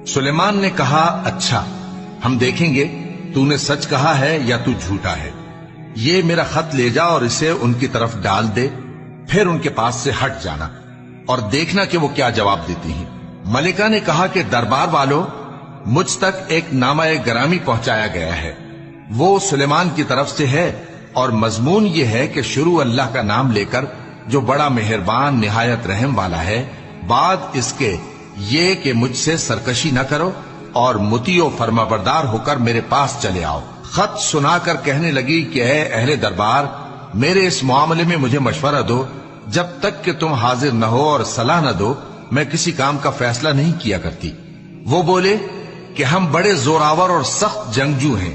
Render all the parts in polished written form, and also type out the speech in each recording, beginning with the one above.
سلیمان نے کہا اچھا، ہم دیکھیں گے تو نے سچ کہا ہے یا تو جھوٹا ہے۔ یہ میرا خط لے جا اور اسے ان کی طرف ڈال دے، پھر ان کے پاس سے ہٹ جانا اور دیکھنا کہ وہ کیا جواب دیتی ہیں۔ ملکہ نے کہا کہ دربار والوں، مجھ تک ایک نامہ گرامی پہنچایا گیا ہے، وہ سلیمان کی طرف سے ہے، اور مضمون یہ ہے کہ شروع اللہ کا نام لے کر جو بڑا مہربان نہایت رحم والا ہے، بعد اس کے یہ کہ مجھ سے سرکشی نہ کرو اور مطیع و فرما بردار ہو کر میرے پاس چلے آؤ۔ خط سنا کر کہنے لگی کہ اے اہل دربار، میرے اس معاملے میں مجھے مشورہ دو، جب تک کہ تم حاضر نہ ہو اور صلاح نہ دو میں کسی کام کا فیصلہ نہیں کیا کرتی۔ وہ بولے کہ ہم بڑے زوراور اور سخت جنگجو ہیں،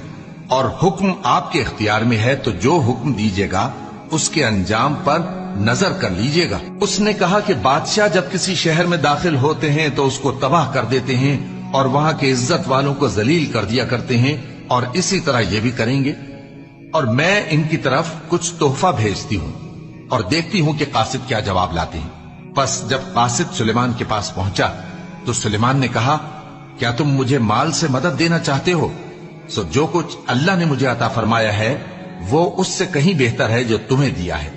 اور حکم آپ کے اختیار میں ہے، تو جو حکم دیجیے گا اس کے انجام پر نظر کر لیجیے گا۔ اس نے کہا کہ بادشاہ جب کسی شہر میں داخل ہوتے ہیں تو اس کو تباہ کر دیتے ہیں اور وہاں کے عزت والوں کو ذلیل کر دیا کرتے ہیں، اور اسی طرح یہ بھی کریں گے، اور میں ان کی طرف کچھ تحفہ بھیجتی ہوں اور دیکھتی ہوں کہ قاصد کیا جواب لاتے ہیں۔ پس جب قاصد سلیمان کے پاس پہنچا تو سلیمان نے کہا کیا تم مجھے مال سے مدد دینا چاہتے ہو؟ سو جو کچھ اللہ نے مجھے عطا فرمایا ہے وہ اس سے کہیں بہتر ہے جو تمہیں دیا ہے۔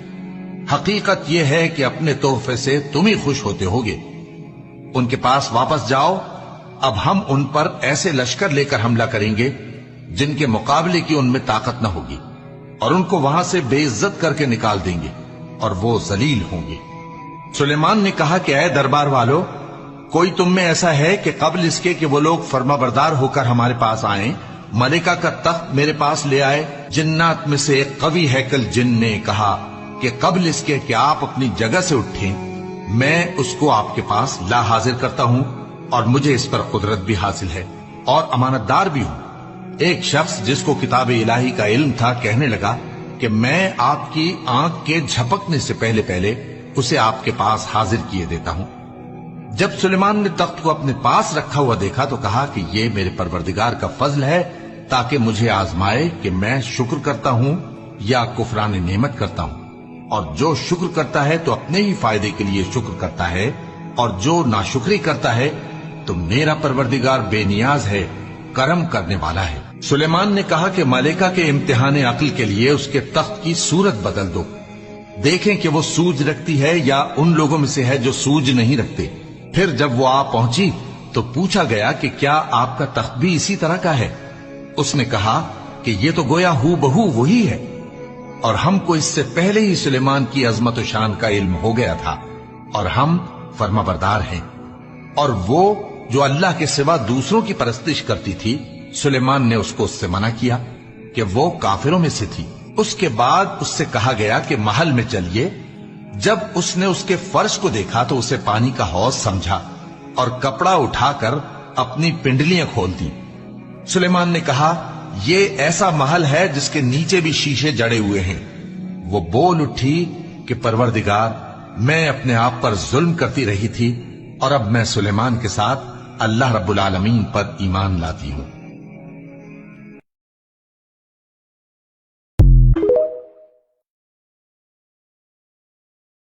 حقیقت یہ ہے کہ اپنے تحفے سے تم ہی خوش ہوتے ہوگے۔ ان کے پاس واپس جاؤ، اب ہم ان پر ایسے لشکر لے کر حملہ کریں گے جن کے مقابلے کی ان میں طاقت نہ ہوگی، اور ان کو وہاں سے بے عزت کر کے نکال دیں گے اور وہ ذلیل ہوں گے۔ سلیمان نے کہا کہ اے دربار والو، کوئی تم میں ایسا ہے کہ قبل اس کے کہ وہ لوگ فرما بردار ہو کر ہمارے پاس آئیں، ملکہ کا تخت میرے پاس لے آئے؟ جنات میں سے ایک قوی ہیکل جن نے کہا کہ قبل اس کے کہ آپ اپنی جگہ سے اٹھیں میں اس کو آپ کے پاس لا حاضر کرتا ہوں، اور مجھے اس پر قدرت بھی حاصل ہے اور امانت دار بھی ہوں۔ ایک شخص جس کو کتاب الہی کا علم تھا کہنے لگا کہ میں آپ کی آنکھ کے جھپکنے سے پہلے پہلے اسے آپ کے پاس حاضر کیے دیتا ہوں۔ جب سلیمان نے تخت کو اپنے پاس رکھا ہوا دیکھا تو کہا کہ یہ میرے پروردگار کا فضل ہے تاکہ مجھے آزمائے کہ میں شکر کرتا ہوں یا کفران نعمت کرتا ہوں، اور جو شکر کرتا ہے تو اپنے ہی فائدے کے لیے شکر کرتا ہے، اور جو ناشکری کرتا ہے تو میرا پروردگار بے نیاز ہے، کرم کرنے والا ہے۔ سلیمان نے کہا کہ ملکہ کے امتحان عقل کے لیے اس کے تخت کی صورت بدل دو، دیکھیں کہ وہ سوج رکھتی ہے یا ان لوگوں میں سے ہے جو سوج نہیں رکھتے۔ پھر جب وہ آ پہنچی تو پوچھا گیا کہ کیا آپ کا تخت بھی اسی طرح کا ہے؟ اس نے کہا کہ یہ تو گویا ہو بہو وہی ہے، اور ہم کو اس سے پہلے ہی سلیمان کی عظمت و شان کا علم ہو گیا تھا، اور ہم فرما بردار ہیں۔ اور وہ جو اللہ کے سوا دوسروں کی پرستش کرتی تھی، سلیمان نے اس کو اس سے منع کیا کہ وہ کافروں میں سے تھی۔ اس کے بعد اس سے کہا گیا کہ محل میں چلیے۔ جب اس نے اس کے فرش کو دیکھا تو اسے پانی کا حوض سمجھا اور کپڑا اٹھا کر اپنی پنڈلیاں کھول دی۔ سلیمان نے کہا یہ ایسا محل ہے جس کے نیچے بھی شیشے جڑے ہوئے ہیں۔ وہ بول اٹھی کہ پروردگار، میں اپنے آپ پر ظلم کرتی رہی تھی، اور اب میں سلیمان کے ساتھ اللہ رب العالمین پر ایمان لاتی ہوں۔